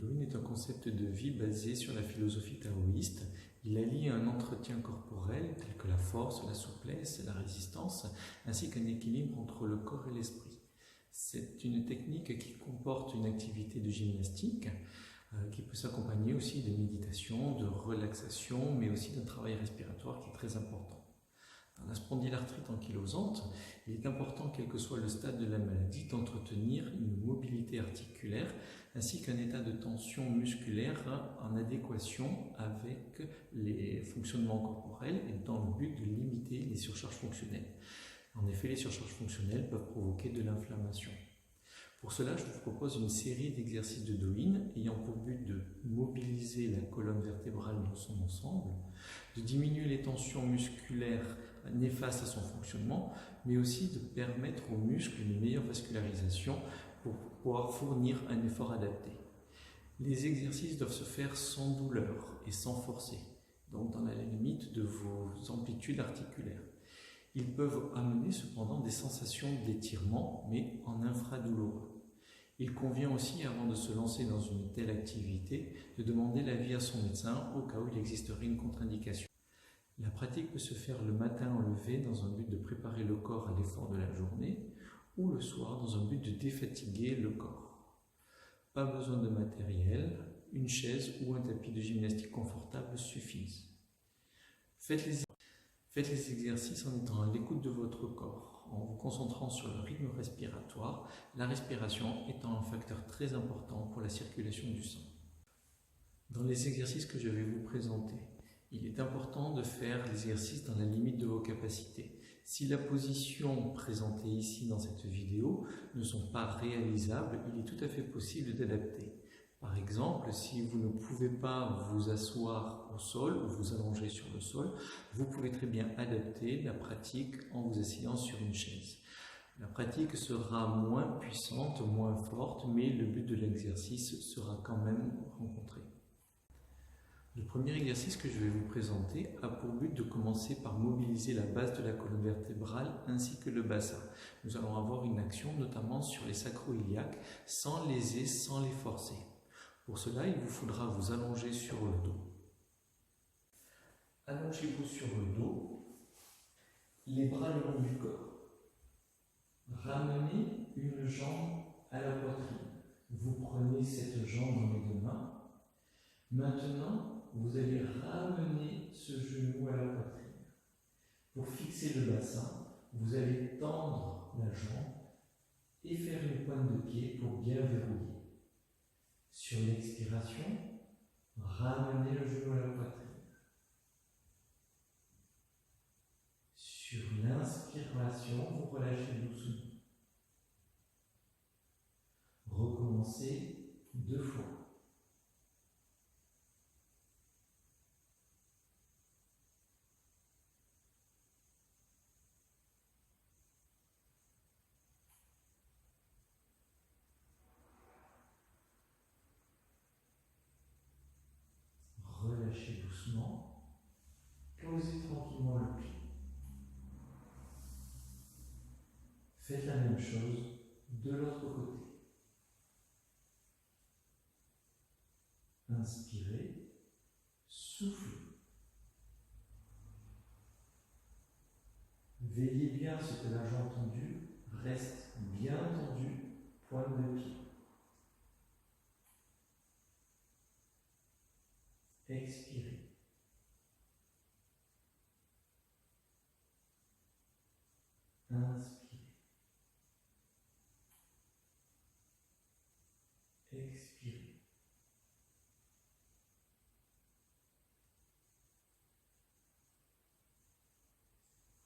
Douyin est un concept de vie basé sur la philosophie taoïste. Il allie un entretien corporel tel que la force, la souplesse, la résistance, ainsi qu'un équilibre entre le corps et l'esprit. C'est une technique qui comporte une activité de gymnastique qui peut s'accompagner aussi de méditation, de relaxation, mais aussi d'un travail respiratoire qui est très important. Dans la spondylarthrite ankylosante, il est important, quel que soit le stade de la maladie, d'entretenir une mobilité articulaire ainsi qu'un état de tension musculaire en adéquation avec les fonctionnements corporels et dans le but de limiter les surcharges fonctionnelles. En effet, les surcharges fonctionnelles peuvent provoquer de l'inflammation. Pour cela, je vous propose une série d'exercices de Douyin ayant pour but de mobiliser la colonne vertébrale dans son ensemble, de diminuer les tensions musculaires néfastes à son fonctionnement, mais aussi de permettre aux muscles une meilleure vascularisation pour pouvoir fournir un effort adapté. Les exercices doivent se faire sans douleur et sans forcer, donc dans la limite de vos amplitudes articulaires. Ils peuvent amener cependant des sensations d'étirement, mais en infradouloureux. Il convient aussi, avant de se lancer dans une telle activité, de demander l'avis à son médecin au cas où il existerait une contre-indication. La pratique peut se faire le matin en lever dans un but de préparer le corps à l'effort de la journée ou le soir dans un but de défatiguer le corps. Pas besoin de matériel, une chaise ou un tapis de gymnastique confortable suffisent. Faites les exercices en étant à l'écoute de votre corps, en vous concentrant sur le rythme respiratoire, la respiration étant un facteur très important pour la circulation du sang. Dans les exercices que je vais vous présenter, il est important de faire l'exercice dans la limite de vos capacités. Si la position présentée ici dans cette vidéo ne sont pas réalisables, il est tout à fait possible d'adapter. Par exemple, si vous ne pouvez pas vous asseoir au sol ou vous allonger sur le sol, vous pouvez très bien adapter la pratique en vous asseyant sur une chaise. La pratique sera moins puissante, moins forte, mais le but de l'exercice sera quand même rencontré. Le premier exercice que je vais vous présenter a pour but de commencer par mobiliser la base de la colonne vertébrale ainsi que le bassin. Nous allons avoir une action notamment sur les sacro-iliaques sans léser, sans les forcer. Pour cela, il vous faudra vous allonger sur le dos. Allongez-vous sur le dos, les bras le long du corps. Ramenez une jambe à la poitrine. Vous prenez cette jambe dans les deux mains. Maintenant, vous allez ramener ce genou à la poitrine. Pour fixer le bassin, vous allez tendre la jambe et faire une pointe de pied pour bien verrouiller. Sur l'expiration, ramenez le genou à la poitrine. Sur l'inspiration, vous relâchez doucement. Recommencez 2 fois. Relâchez doucement, posez tranquillement le pied. Faites la même chose de l'autre côté. Inspirez, soufflez. Veillez bien à ce que la jambe tendue reste bien tendue, pointe de pied. Expirez. Inspirez. Expirez.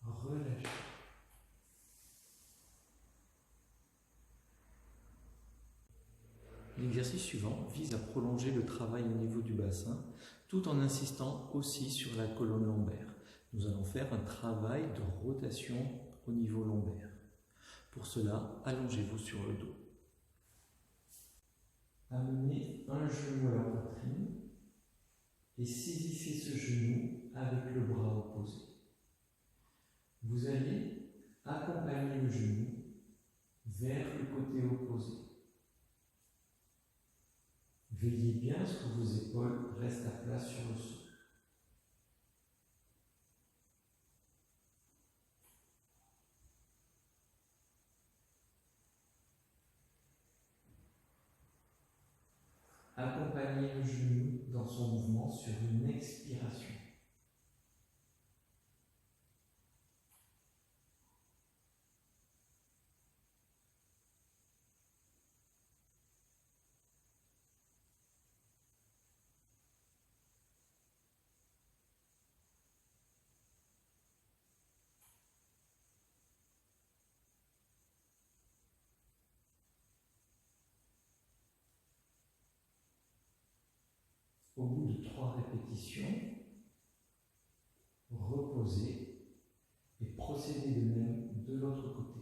Relâchez. L'exercice suivant vise à prolonger le travail au niveau du bassin tout en insistant aussi sur la colonne lombaire. Nous allons faire un travail de rotation au niveau lombaire. Pour cela, allongez-vous sur le dos. Amenez un genou à la poitrine et saisissez ce genou avec le bras opposé. Vous allez accompagner le genou vers le côté opposé. Veillez bien à ce que vos épaules restent à plat sur le sol. Accompagnez le genou dans son mouvement sur une expiration. Au bout de 3 répétitions, reposez et procédez de même de l'autre côté.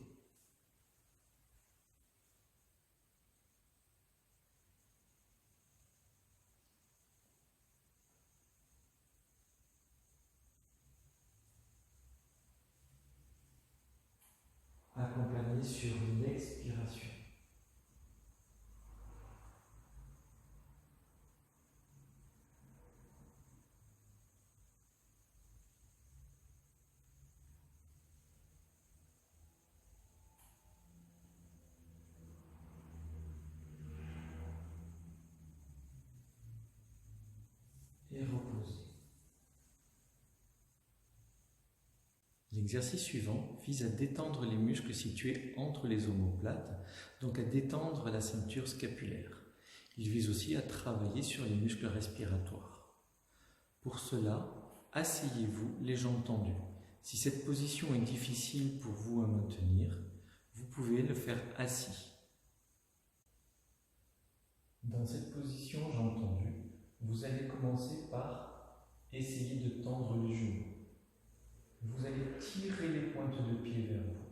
Accompagnez sur l'expiration. Et reposez. L'exercice suivant vise à détendre les muscles situés entre les omoplates, donc à détendre la ceinture scapulaire. Il vise aussi à travailler sur les muscles respiratoires. Pour cela, asseyez-vous les jambes tendues. Si cette position est difficile pour vous à maintenir, vous pouvez le faire assis. Dans cette position jambes tendues, vous allez commencer par essayer de tendre les genoux. Vous allez tirer les pointes de pied vers vous.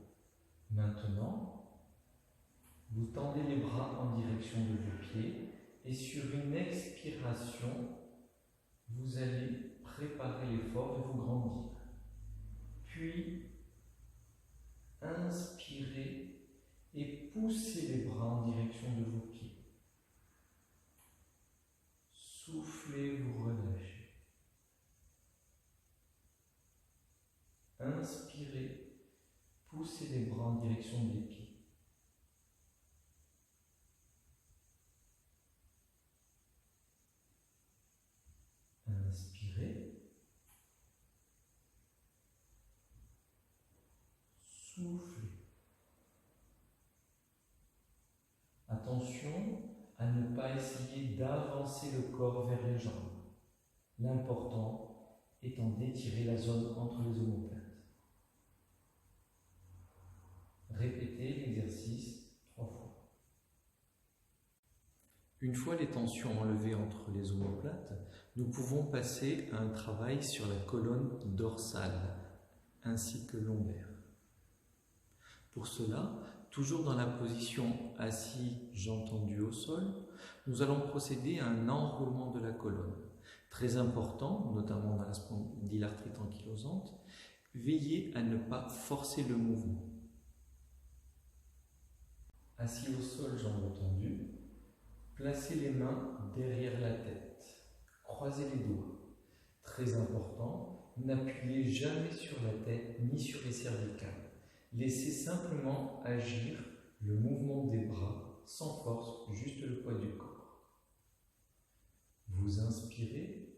Maintenant, vous tendez les bras en direction de vos pieds et sur une expiration, vous allez préparer l'effort de vous grandir. Puis, inspirez et poussez les bras en direction de vos pieds. Soufflez, vous relâchez. Inspirez, poussez les bras en direction des pieds. Inspirez. Soufflez. Attention à ne pas essayer d'avancer le corps vers les jambes. L'important étant d'étirer la zone entre les omoplates. Répétez l'exercice 3 fois. Une fois les tensions enlevées entre les omoplates, nous pouvons passer à un travail sur la colonne dorsale ainsi que lombaire. Pour cela, toujours dans la position assis, jambes tendues au sol, nous allons procéder à un enroulement de la colonne. Très important, notamment dans la spondylarthrite ankylosante, veillez à ne pas forcer le mouvement. Assis au sol, jambes tendues, placez les mains derrière la tête, croisez les doigts. Très important, n'appuyez jamais sur la tête ni sur les cervicales. Laissez simplement agir le mouvement des bras, sans force, juste le poids du corps. Vous inspirez,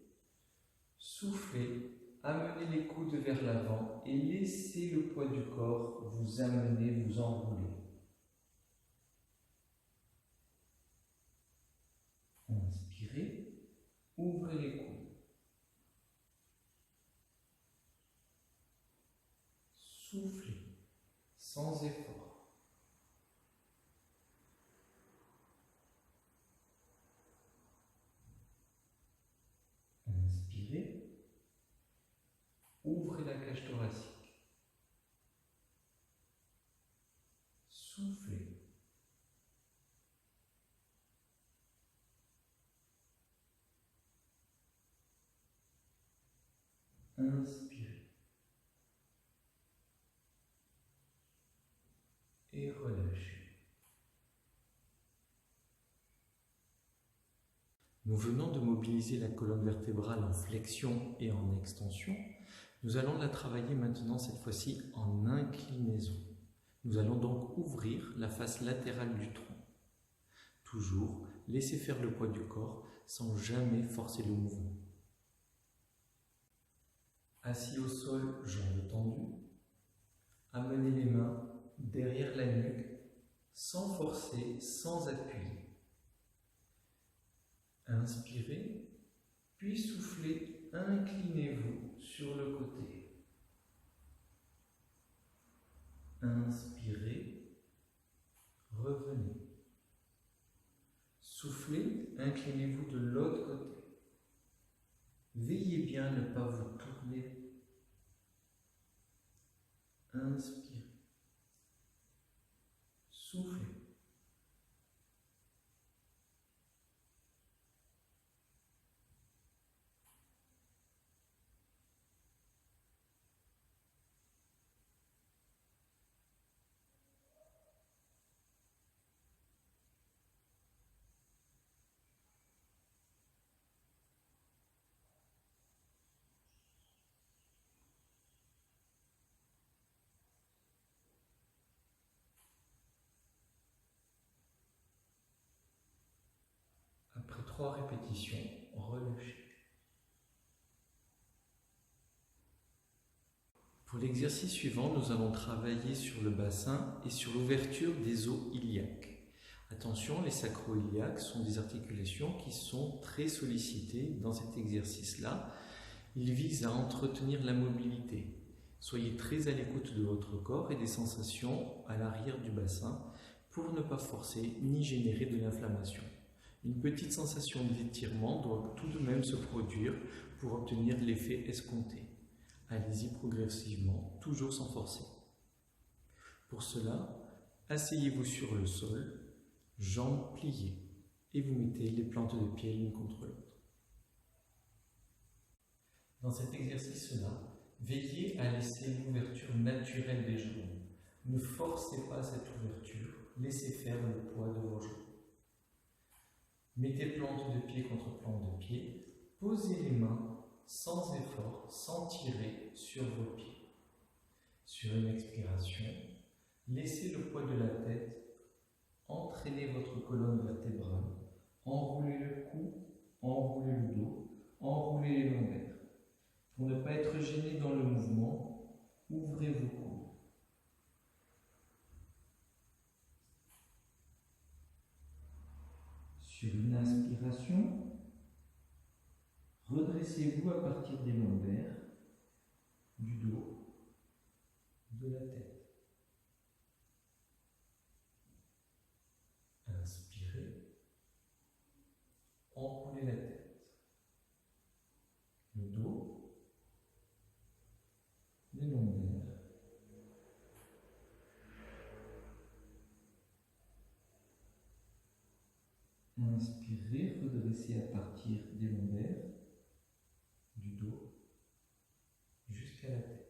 soufflez, amenez les coudes vers l'avant et laissez le poids du corps vous amener, vous enrouler. Inspirez, ouvrez les coudes. Soufflez, sans effort. Inspirez, ouvrez la cage thoracique. Soufflez. Inspirez. Et relâchez. Nous venons de mobiliser la colonne vertébrale en flexion et en extension. Nous allons la travailler maintenant cette fois-ci en inclinaison. Nous allons donc ouvrir la face latérale du tronc. Toujours, laissez faire le poids du corps sans jamais forcer le mouvement. Assis au sol, jambes tendues. Amenez les mains derrière la nuque, sans forcer, sans appui. Inspirez, puis soufflez, inclinez-vous sur le côté. Inspirez, revenez. Soufflez, inclinez-vous de l'autre côté. Veillez bien à ne pas vous tourner. Inspirez. Soufflez. Après 3 répétitions, relâchez. Pour l'exercice suivant, nous allons travailler sur le bassin et sur l'ouverture des os iliaques. Attention, les sacro-iliaques sont des articulations qui sont très sollicitées dans cet exercice-là. Il vise à entretenir la mobilité. Soyez très à l'écoute de votre corps et des sensations à l'arrière du bassin pour ne pas forcer ni générer de l'inflammation. Une petite sensation d'étirement doit tout de même se produire pour obtenir l'effet escompté. Allez-y progressivement, toujours sans forcer. Pour cela, asseyez-vous sur le sol, jambes pliées, et vous mettez les plantes de pied l'une contre l'autre. Dans cet exercice-là, veillez à laisser l'ouverture naturelle des jambes. Ne forcez pas cette ouverture, laissez faire le poids de vos jambes. Mettez plante de pied contre plante de pied, posez les mains sans effort, sans tirer sur vos pieds. Sur une expiration, laissez le poids de la tête entraîner votre colonne vertébrale, enroulez le cou, enroulez le dos, enroulez les lombaires. Pour ne pas être gêné dans le mouvement, ouvrez vos coudes. Sur une inspiration, redressez-vous à partir des lombaires, du dos, de la tête. Inspirez, enroulez la tête, le dos, les lombaires. Inspirez, redressez à partir des lombaires, du dos, jusqu'à la tête.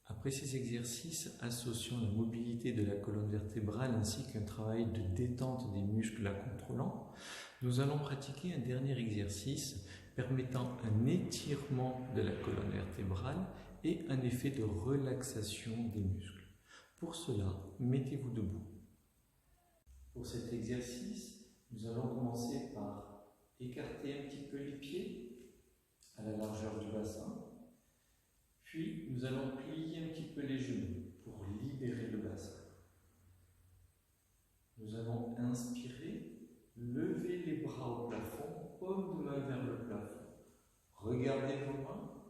Après ces exercices associant la mobilité de la colonne vertébrale ainsi qu'un travail de détente des muscles la contrôlant, nous allons pratiquer un dernier exercice permettant un étirement de la colonne vertébrale et un effet de relaxation des muscles. Pour cela, mettez-vous debout. Pour cet exercice, nous allons commencer par écarter un petit peu les pieds à la largeur du bassin. Puis, nous allons plier un petit peu les genoux pour libérer le bassin. Nous allons inspirer, lever les bras au plafond, paume de main vers le plafond. Regardez vos mains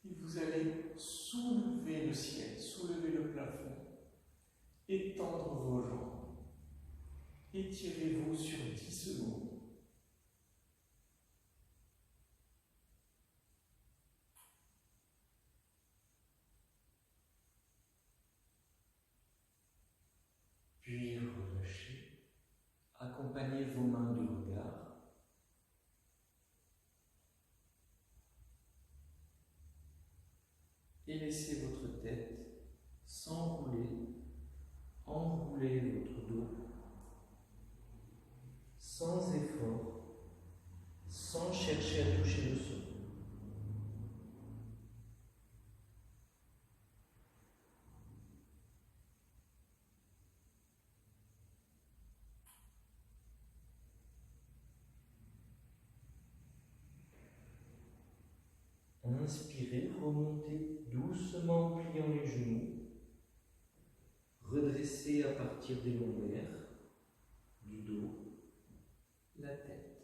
et vous allez soulever le ciel, soulever le plafond, étendre vos jambes. Étirez-vous sur 10 secondes. et laissez votre tête s'enrouler, enrouler votre dos sans effort, sans chercher à toucher le sol. Inspirez, remontez doucement en pliant les genoux. Redressez à partir des lombaires, du dos, la tête.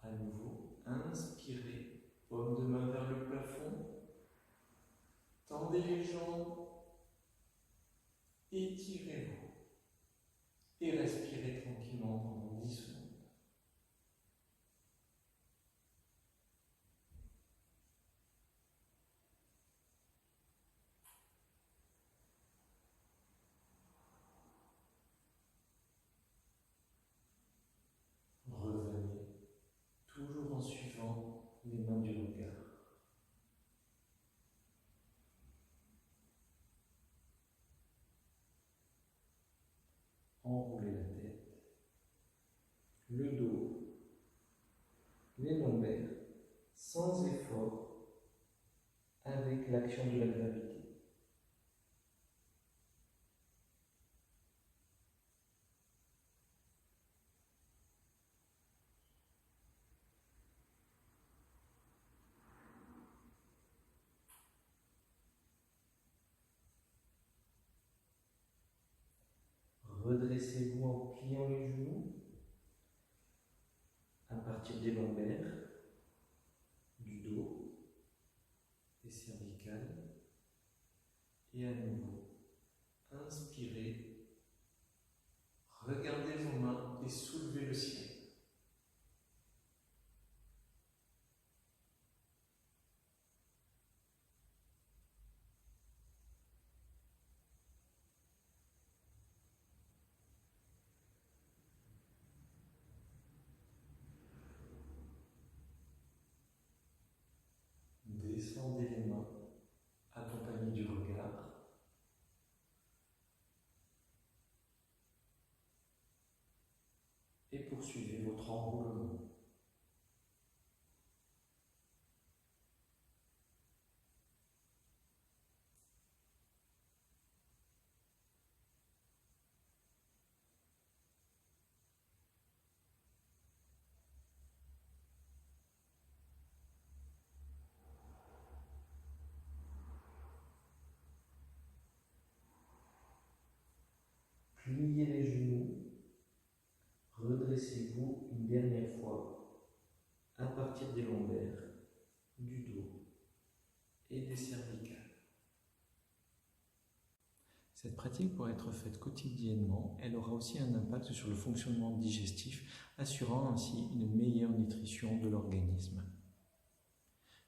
À nouveau, inspirez, paume de main vers le plafond. Tendez les jambes, étirez-vous et respirez tranquillement pendant 10 secondes. Revenez, toujours en suivant les mains du regard. Enroulez la tête, le dos, les lombaires, sans effort, avec l'action de la gravité. Redressez-vous en pliant les genoux à partir des lombaires, du dos, des cervicales. Et à nouveau, inspirez, regardez vos mains et soulevez le ciel. Descendez les mains, accompagnés du regard. Et poursuivez votre enroulement. Pliez les genoux, redressez-vous une dernière fois à partir des lombaires, du dos et des cervicales. Cette pratique pourra être faite quotidiennement. Elle aura aussi un impact sur le fonctionnement digestif, assurant ainsi une meilleure nutrition de l'organisme.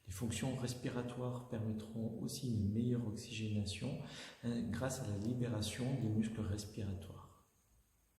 Les fonctions respiratoires permettront aussi une meilleure oxygénation grâce à la libération des muscles respiratoires.